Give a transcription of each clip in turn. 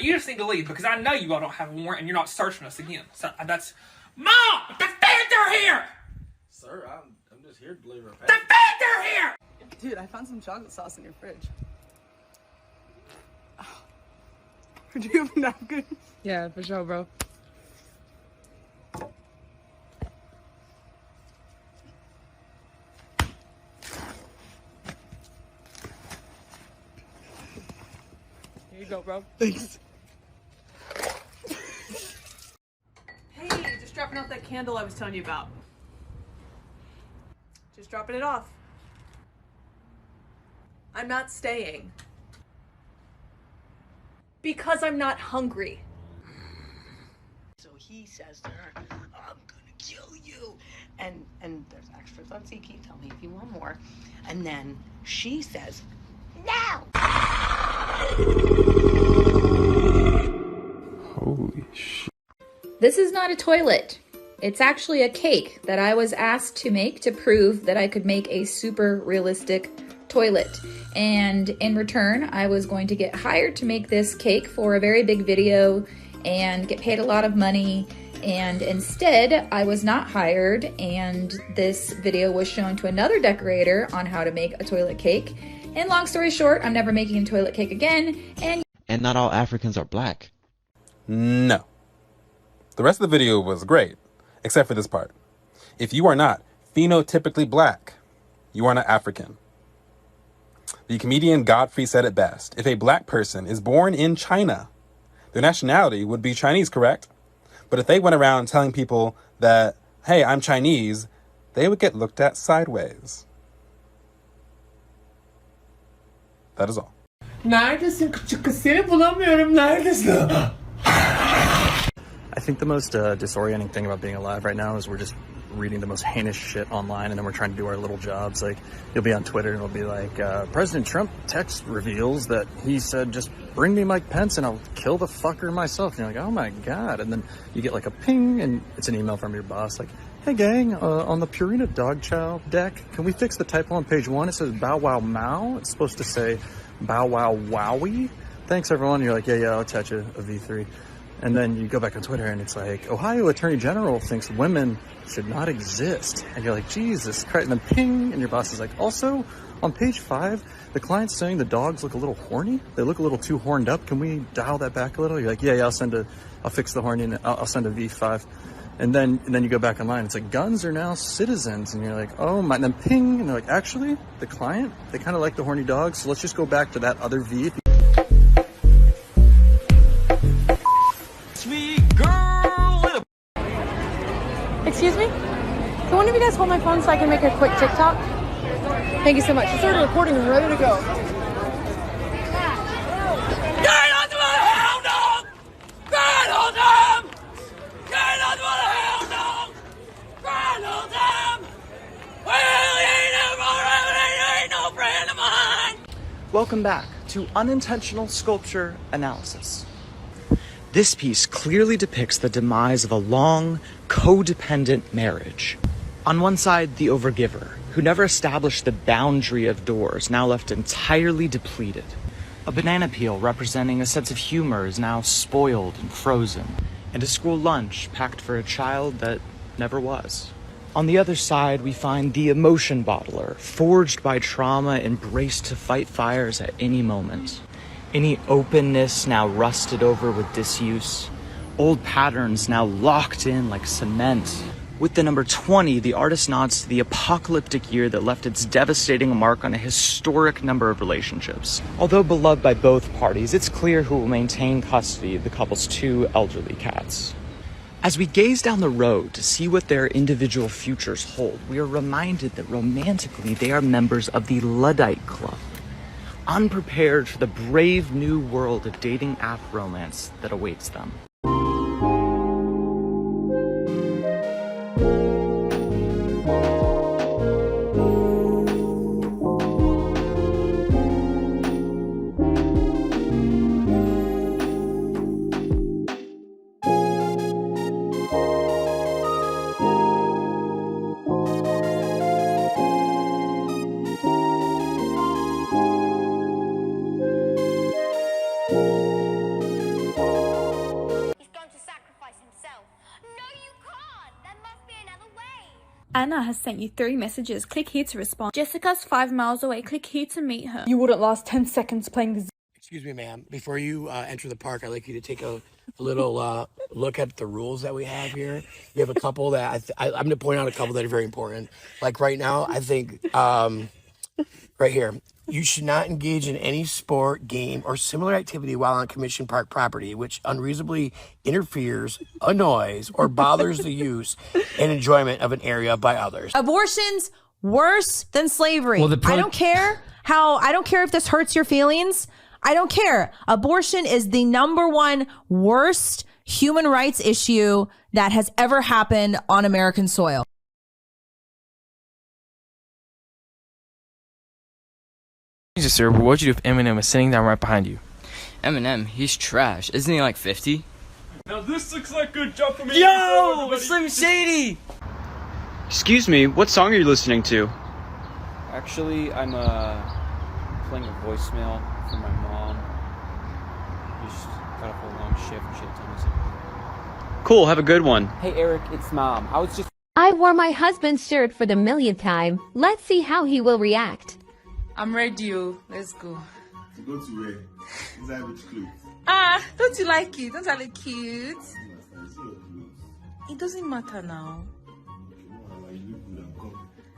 you just need to leave because I know you all don't have a warrant and you're not searching us again. So that's... Mom! The feds are here! Sir, I'm just here to deliver a package. The feds are here! Dude, I found some chocolate sauce in your fridge. Oh. Do you have a napkin? Yeah, for sure, bro. Here you go, bro. Thanks. Hey, just dropping off that candle I was telling you about. Just dropping it off. I'm not staying. Because I'm not hungry. So he says to her, I'm gonna kill you. And there's extras on CP, tell me if you want more. And then she says, no! Holy shit. This is not a toilet. It's actually a cake that I was asked to make to prove that I could make a super realistic toilet. And in return, I was going to get hired to make this cake for a very big video and get paid a lot of money. And instead, I was not hired, and this video was shown to another decorator on how to make a toilet cake. And long story short, I'm never making a toilet cake again. And not all Africans are black. No. The rest of the video was great, except for this part. If you are not phenotypically black, you are not African. The comedian Godfrey said it best. If a black person is born in China, their nationality would be Chinese, correct? But if they went around telling people that, hey, I'm Chinese, they would get looked at sideways. That is all. Neredesin küçük kız? Seni bulamıyorum. Neredesin? I think the most disorienting thing about being alive right now is we're just reading the most heinous shit online, and then we're trying to do our little jobs. Like, you'll be on Twitter and it'll be like, President Trump text reveals that he said, just bring me Mike Pence and I'll kill the fucker myself. And you're like, oh my God. And then you get like a ping and it's an email from your boss like, hey gang, on the Purina dog chow deck, can we fix the typo on page 1? It says Bow Wow Mao. It's supposed to say Bow Wow Wowie. Thanks everyone. You're like, yeah, I'll attach a V3. And then you go back on Twitter and it's like, Ohio Attorney General thinks women should not exist. And you're like, Jesus Christ. And then ping, and your boss is like, also, on page 5, the client's saying the dogs look a little horny. They look a little too horned up. Can we dial that back a little? You're like, yeah, I'll fix the horny, and I'll send a V5. And then you go back online. It's like, guns are now citizens. And you're like, oh my, and then ping, and they're like, actually, the client, they kind of like the horny dogs. So let's just go back to that other V. Excuse me? Can one of you guys hold my phone so I can make a quick TikTok? Thank you so much. I started recording and ready to go. Get onto the hound dog! Get on them! Get onto the hound dog! Get on them! Well, he ain't no friend of mine! Welcome back to Unintentional Sculpture Analysis. This piece clearly depicts the demise of a long, codependent marriage. On one side, the overgiver, who never established the boundary of doors, now left entirely depleted. A banana peel representing a sense of humor is now spoiled and frozen. And a school lunch packed for a child that never was. On the other side, we find the emotion bottler, forged by trauma and braced to fight fires at any moment. Any openness now rusted over with disuse. Old patterns now locked in like cement. With the number 20, the artist nods to the apocalyptic year that left its devastating mark on a historic number of relationships. Although beloved by both parties, it's clear who will maintain custody of the couple's 2 elderly cats. As we gaze down the road to see what their individual futures hold, we are reminded that romantically they are members of the Luddite Club, unprepared for the brave new world of dating app romance that awaits them. Anna has sent you 3 messages. Click here to respond. Jessica's 5 miles away. Click here to meet her. You wouldn't last 10 seconds playing the. Excuse me, ma'am. Before you enter the park, I'd like you to take a little look at the rules that we have here. You have a couple that I'm going to point out a couple that are very important. Like right now, I think right here, you should not engage in any sport, game, or similar activity while on Commission Park property, which unreasonably interferes, annoys, or bothers the use and enjoyment of an area by others. Abortion's worse than slavery. Well, I don't care if this hurts your feelings. I don't care. Abortion is the #1 worst human rights issue that has ever happened on American soil. Jesus, sir, but what'd you do if Eminem was sitting down right behind you? Eminem, he's trash. Isn't he like 50? Now this looks like a good job for me. Yo, it's Slim Shady! Excuse me, what song are you listening to? Actually, I'm playing a voicemail for my mom. Just got a whole long shift and she had told me something. Cool, have a good one. Hey Eric, it's Mom. I wore my husband's shirt for the millionth time. Let's see how he will react. I'm ready, let's go. To go to where? Inside which clothes? Don't you like it? Don't I look cute? It doesn't matter now.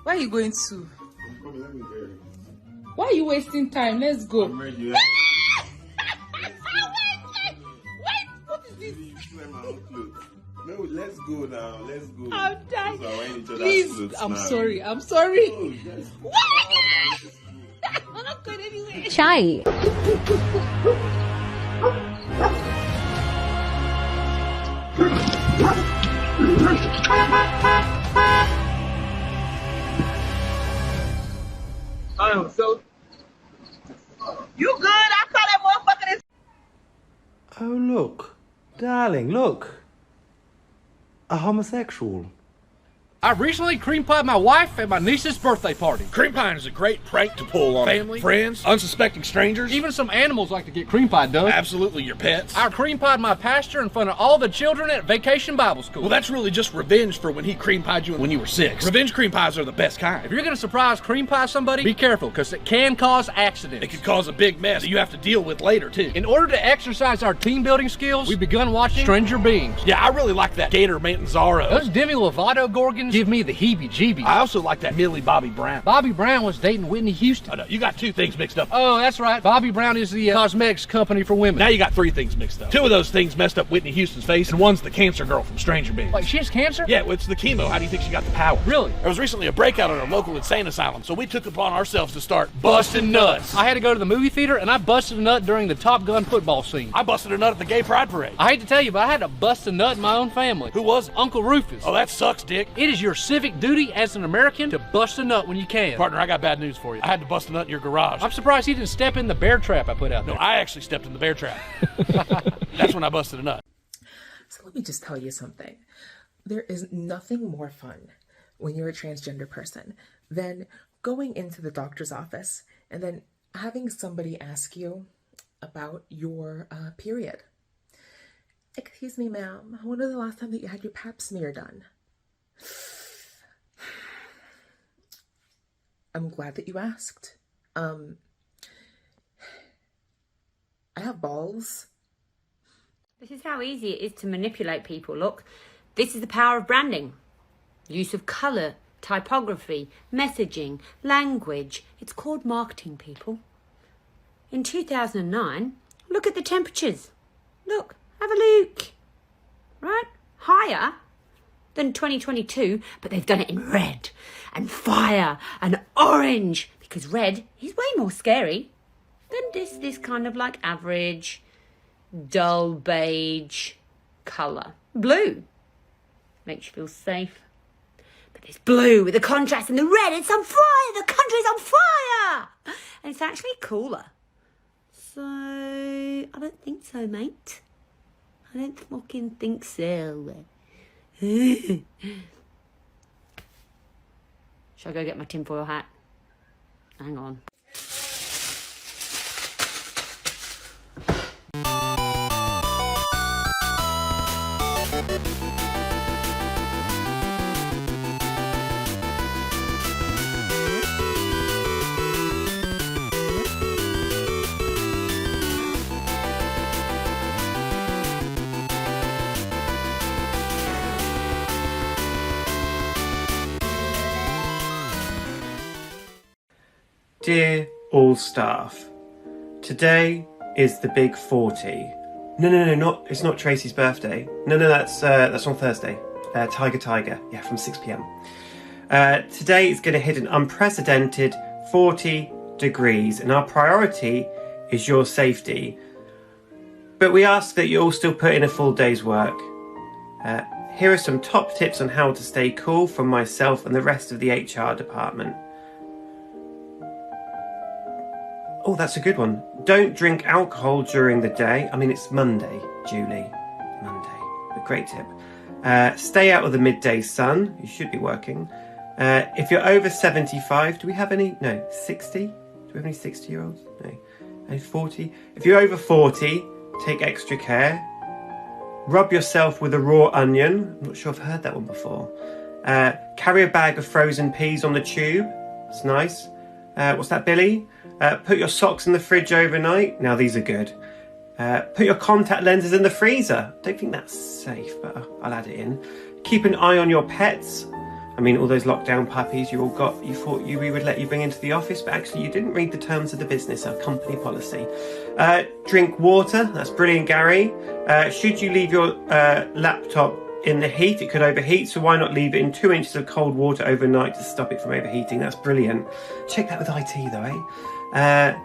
Where are you going to? Why are you wasting time? Let's go. I'm ready. Wait, what is this? No, let's go now. Let's go. I'm dying. Please, I'm sorry. I'm sorry. Oh, yes. I'm not going anywhere. Chai. So you good? I call that motherfucker. Oh, look. Darling, look. A homosexual. I recently cream pied my wife at my niece's birthday party. Cream pie is a great prank to pull on family, friends, unsuspecting strangers. Even some animals like to get cream pied, Doug. Absolutely, your pets. I cream pied my pastor in front of all the children at Vacation Bible School. Well, that's really just revenge for when he cream pied you when you were 6. Revenge cream pies are the best kind. If you're gonna surprise cream pie somebody, be careful, because it can cause accidents. It could cause a big mess that you have to deal with later, too. In order to exercise our team building skills, we've begun watching Stranger Beings. Yeah, I really like that Gator Mantanzaro. Those Demi Lovato Gorgons give me the heebie-jeebies. I also like that Millie Bobby Brown. Bobby Brown was dating Whitney Houston. Oh, no, you got 2 things mixed up. Oh, that's right. Bobby Brown is the cosmetics company for women. Now you got 3 things mixed up. 2 of those things messed up Whitney Houston's face, and one's the cancer girl from Stranger Beings. Like, she has cancer? Yeah, well, it's the chemo. How do you think she got the power? Really? There was recently a breakout at our local insane asylum, so we took it upon ourselves to start busting nuts. I had to go to the movie theater, and I busted a nut during the Top Gun football scene. I busted a nut at the Gay Pride Parade. I hate to tell you, but I had to bust a nut in my own family. Who was it? Uncle Rufus. Oh, that sucks, Dick. It is your civic duty as an American to bust a nut when you can. Partner, I got bad news for you. I had to bust a nut in your garage. I'm surprised he didn't step in the bear trap I put out there. No, I actually stepped in the bear trap. That's when I busted a nut. So let me just tell you something. There is nothing more fun when you're a transgender person than going into the doctor's office and then having somebody ask you about your period. Excuse me, ma'am, when was the last time that you had your pap smear done? I'm glad that you asked. I have balls. This is how easy it is to manipulate people. Look, this is the power of branding. Use of colour, typography, messaging, language. It's called marketing, people. In 2009, look at the temperatures. Look, have a look. Right? Higher than 2022, but they've done it in red and fire and orange, because red is way more scary than this kind of like average, dull beige colour. Blue makes you feel safe. But this blue with the contrast and the red, it's on fire! The country's on fire! And it's actually cooler. So, I don't think so, mate. I don't fucking think so. Shall I go get my tinfoil hat? Hang on. Dear all staff, today is the big 40. No, it's not Tracy's birthday. No, that's on Thursday. Tiger, yeah, from 6 p.m. Today is going to hit an unprecedented 40 degrees, and our priority is your safety. But we ask that you all still put in a full day's work. Here are some top tips on how to stay cool from myself and the rest of the HR department. Oh, that's a good one. Don't drink alcohol during the day. I mean, it's Monday, Julie. Monday. A great tip. Stay out of the midday sun. You should be working. If you're over 75, do we have any? No, 60? Do we have any 60-year-olds? No. And 40? If you're over 40, take extra care. Rub yourself with a raw onion. I'm not sure I've heard that one before. Carry a bag of frozen peas on the tube. It's nice. What's that, Billy? Put your socks in the fridge overnight. Now, these are good. Put your contact lenses in the freezer. Don't think that's safe, but I'll add it in. Keep an eye on your pets. I mean, all those lockdown puppies you thought we would let you bring into the office, but actually you didn't read the terms of the business, our company policy. Drink water. That's brilliant, Gary. Should you leave your laptop in the heat, it could overheat, so why not leave it in 2 inches of cold water overnight to stop it from overheating? That's brilliant. Check that with IT though, eh?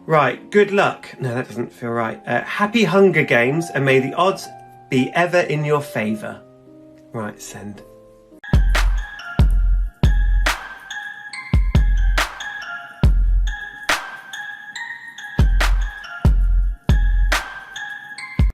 Right, good luck. No, that doesn't feel right. Happy Hunger Games, and may the odds be ever in your favour. Right, send.